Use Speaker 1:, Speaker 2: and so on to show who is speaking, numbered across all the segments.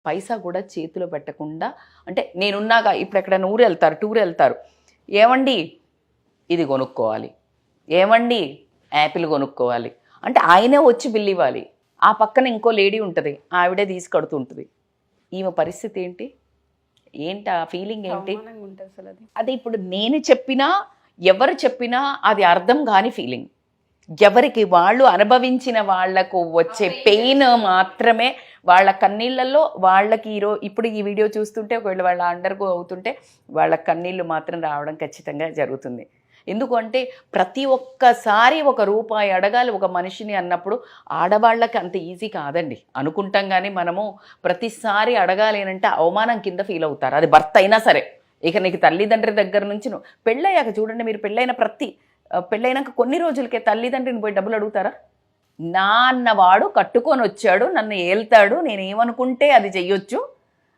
Speaker 1: పైసా కూడా చేతిలో పెట్టకుండా, అంటే నేనున్నాగా ఇప్పుడు ఎక్కడైనా టూర్ వెళ్తారు, ఏమండి ఇది కొనుక్కోవాలి, ఏమండి యాపిల్ కొనుక్కోవాలి అంటే ఆయనే వచ్చి బిల్లు ఇవ్వాలి. ఆ పక్కన ఇంకో లేడీ ఉంటుంది, ఆవిడే తీసుకడుతూ ఉంటుంది. ఈమె పరిస్థితి ఏంటి? ఆ ఫీలింగ్ ఏంటి? అది ఇప్పుడు నేను చెప్పినా ఎవరు చెప్పినా అది అర్థం కాని ఫీలింగ్. ఎవరికి వాళ్ళు అనుభవించిన వాళ్లకు వచ్చే పెయిన్ మాత్రమే, వాళ్ళ కన్నీళ్ళల్లో వాళ్ళకి ఇప్పుడు ఈ వీడియో చూస్తుంటే ఒకవేళ వాళ్ళ అండర్గో అవుతుంటే వాళ్ళ కన్నీళ్ళు మాత్రం రావడం ఖచ్చితంగా జరుగుతుంది. ఎందుకంటే ప్రతి ఒక్కసారి ₹1 అడగాలి ఒక మనిషిని అన్నప్పుడు ఆడవాళ్ళకి అంత ఈజీ కాదండి. అనుకుంటాం కానీ మనము ప్రతిసారి అడగాలి అంటే అవమానం కింద ఫీల్ అవుతారు, అది భర్త అయినా సరే. ఇక నీకు తల్లిదండ్రుల దగ్గర నుంచి పెళ్ళయ్యాక చూడండి, మీరు పెళ్ళైనాక కొన్ని రోజులకే తల్లిదండ్రిని పోయి డబ్బులు అడుగుతారా? నాన్నవాడు కట్టుకొని వచ్చాడు, నన్ను ఏల్తాడు, నేనేమనుకుంటే అది చెయ్యొచ్చు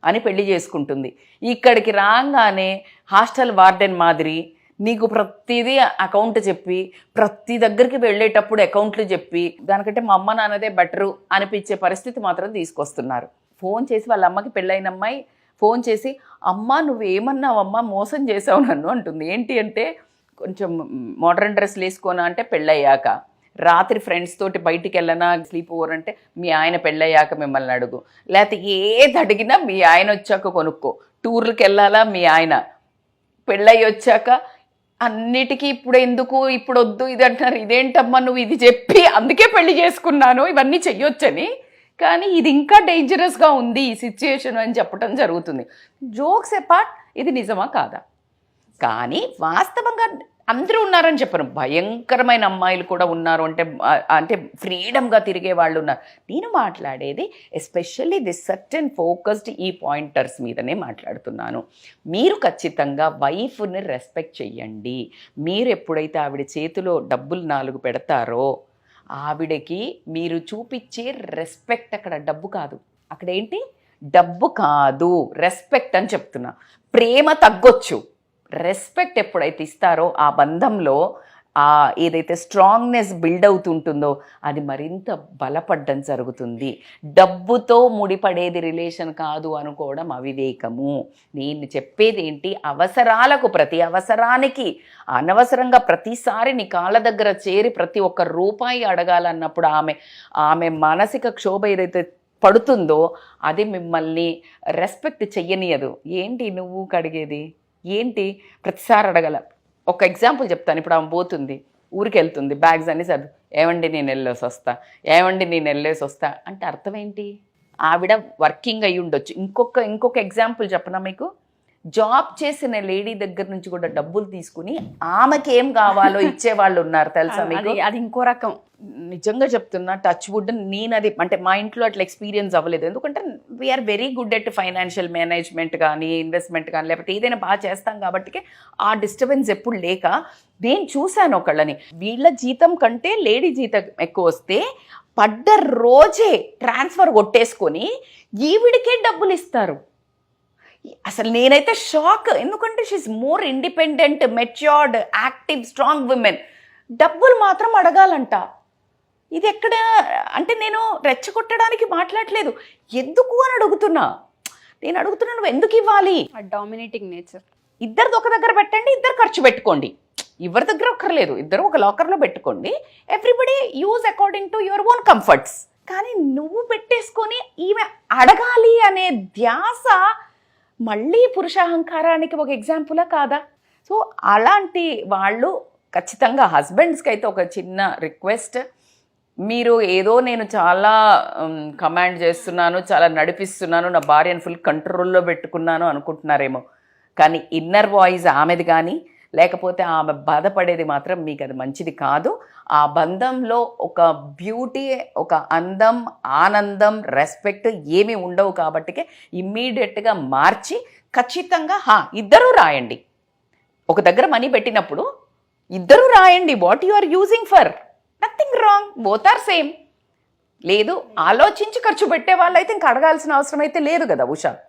Speaker 1: అని పెళ్లి చేసుకుంటుంది. ఇక్కడికి రాగానే హాస్టల్ వార్డెన్ మాదిరి నీకు ప్రతిదీ అకౌంట్ చెప్పి, ప్రతి దగ్గరికి వెళ్ళేటప్పుడు అకౌంట్లు చెప్పి, దానికంటే మా అమ్మ నాన్నదే బెటరు అనిపించే పరిస్థితి మాత్రం తీసుకొస్తున్నారు. ఫోన్ చేసి వాళ్ళ అమ్మకి పెళ్ళైన అమ్మాయి ఫోన్ చేసి, అమ్మ నువ్వేమన్నావమ్మా, మోసం చేసావు నన్ను అంటుంది. ఏంటి అంటే కొంచెం మోడర్న్ డ్రెస్లు వేసుకోనా అంటే పెళ్ళయ్యాక, రాత్రి ఫ్రెండ్స్ తోటి బయటికి వెళ్ళనా స్లీప్ ఓవర్ అంటే మీ ఆయన పెళ్ళయ్యాక మిమ్మల్ని అడుగు, లేకపోతే ఏది అడిగినా మీ ఆయన వచ్చాక కొనుక్కో, టూర్లకు వెళ్ళాలా మీ ఆయన, పెళ్ళయి వచ్చాక అన్నిటికీ ఇప్పుడు ఎందుకు, ఇప్పుడు వద్దు ఇది అంటున్నారు. ఇదేంటమ్మా నువ్వు ఇది చెప్పి అందుకే పెళ్లి చేసుకున్నాను ఇవన్నీ చెయ్యొచ్చని, కానీ ఇది ఇంకా డేంజరస్గా ఉంది ఈ సిచ్యుయేషన్ అని చెప్పడం జరుగుతుంది. జోక్స్ అపార్ట్, ఇది నిజమా కాదా? కానీ వాస్తవంగా అందరూ ఉన్నారని చెప్పను, భయంకరమైన అమ్మాయిలు కూడా ఉన్నారు, అంటే ఫ్రీడమ్గా తిరిగే వాళ్ళు ఉన్నారు. నేను మాట్లాడేది ఎస్పెషల్లీ ది సర్టెన్ ఫోకస్డ్ ఈ పాయింటర్స్ మీదనే మాట్లాడుతున్నాను. మీరు ఖచ్చితంగా వైఫ్ని రెస్పెక్ట్ చెయ్యండి. మీరు ఎప్పుడైతే ఆవిడ చేతిలో డబ్బులు 4 పెడతారో ఆవిడకి మీరు చూపించే రెస్పెక్ట్, అక్కడ డబ్బు కాదు, అక్కడ ఏంటి డబ్బు కాదు, రెస్పెక్ట్ అని చెప్తున్నా. ప్రేమ తగ్గొచ్చు, రెస్పెక్ట్ ఎప్పుడైతే ఇస్తారో ఆ బంధంలో ఏదైతే స్ట్రాంగ్నెస్ బిల్డ్ అవుతుంటుందో అది మరింత బలపడడం జరుగుతుంది. డబ్బుతో ముడిపడేది రిలేషన్ కాదు అనుకోవడం అవివేకము. నేను చెప్పేది ఏంటి, అవసరాలకు, ప్రతి అవసరానికి అనవసరంగా ప్రతిసారి నీ కాళ్ళ దగ్గర చేరి ప్రతి ఒక్క రూపాయి అడగాలన్నప్పుడు ఆమె మానసిక క్షోభ ఏదైతే పడుతుందో అది మిమ్మల్ని రెస్పెక్ట్ చెయ్యనియదు. ఏంటి నువ్వు కడిగేది ఏంటి, ప్రతిసారి అడగల. ఒక ఎగ్జాంపుల్ చెప్తాను. ఇప్పుడు ఆమె పోతుంది, ఊరికి వెళ్తుంది, బ్యాగ్స్ అన్ని సర్దు, ఏమండి నేను వెళ్ళేసి వస్తా అంటే అర్థం ఏంటి? ఆవిడ వర్కింగ్ అయ్యి ఉండొచ్చు. ఇంకొక ఎగ్జాంపుల్ చెప్పనా మీకు, జాబ్ చేసిన లేడీ దగ్గర నుంచి కూడా డబ్బులు తీసుకుని ఆమెకి ఏం కావాలో ఇచ్చేవాళ్ళు ఉన్నారు తెలుసా మీకు?
Speaker 2: అది ఇంకో రకం.
Speaker 1: నిజంగా చెప్తున్నా, టచ్ వుడ్, నేను అది అంటే మా ఇంట్లో అట్లా ఎక్స్పీరియన్స్ అవ్వలేదు. ఎందుకంటే we are very good at financial management కానీ ఇన్వెస్ట్మెంట్ కానీ లేకపోతే ఏదైనా బాగా చేస్తాం కాబట్టి ఆ డిస్టర్బెన్స్ ఎప్పుడు లేక నేను చూశాను ఒకళ్ళని, వీళ్ళ జీతం కంటే లేడీ జీతం ఎక్కువ వస్తే పడ్డ రోజే ట్రాన్స్ఫర్ కొట్టేసుకొని ఈవిడికే డబ్బులు ఇస్తారు. అసలు నేనైతే షాక్, ఎందుకంటే she is more independent, matured, active, strong women. డబ్బులు మాత్రం అడగాలంట. ఇది ఎక్కడ అంటే నేను రెచ్చగొట్టడానికి మాట్లాడలేదు, ఎందుకు అని అడుగుతున్నా. నేను అడుగుతున్నా నువ్వు ఎందుకు ఇవ్వాలి?
Speaker 2: Dominating nature.
Speaker 1: ఇద్దరిది ఒక దగ్గర పెట్టండి, ఇద్దరు ఖర్చు పెట్టుకోండి, ఎవరి దగ్గర ఒక్కర్లేదు, ఇద్దరు ఒక లాకర్లో పెట్టుకోండి, everybody use according to your own comforts. కానీ నువ్వు పెట్టేసుకొని ఈమె అడగాలి అనే ధ్యాస మళ్ళీ పురుషాహంకారానికి ఒక ఎగ్జాంపులా కాదా? సో అలాంటి వాళ్ళు ఖచ్చితంగా హస్బెండ్స్కి అయితే ఒక చిన్న రిక్వెస్ట్, మీరు ఏదో నేను చాలా కమాండ్ చేస్తున్నాను, చాలా నడిపిస్తున్నాను, నా భార్యను ఫుల్ కంట్రోల్లో పెట్టుకున్నాను అనుకుంటున్నారేమో, కానీ ఇన్నర్ వాయిస్ ఆమెది కానీ లేకపోతే ఆమె బాధపడేది మాత్రం మీకు అది మంచిది కాదు. ఆ బంధంలో ఒక బ్యూటీ, ఒక అందం, ఆనందం, రెస్పెక్ట్ ఏమీ ఉండవు. కాబట్టికే ఇమ్మీడియట్గా మార్చి ఖచ్చితంగా ఇద్దరూ రాయండి. ఒక దగ్గర మనీ పెట్టినప్పుడు ఇద్దరూ రాయండి, what you are using for, nothing wrong, both are same. లేదు ఆలోచించి ఖర్చు పెట్టే వాళ్ళు అయితే ఇంక అడగాల్సిన అవసరం అయితే లేదు కదా ఉషా.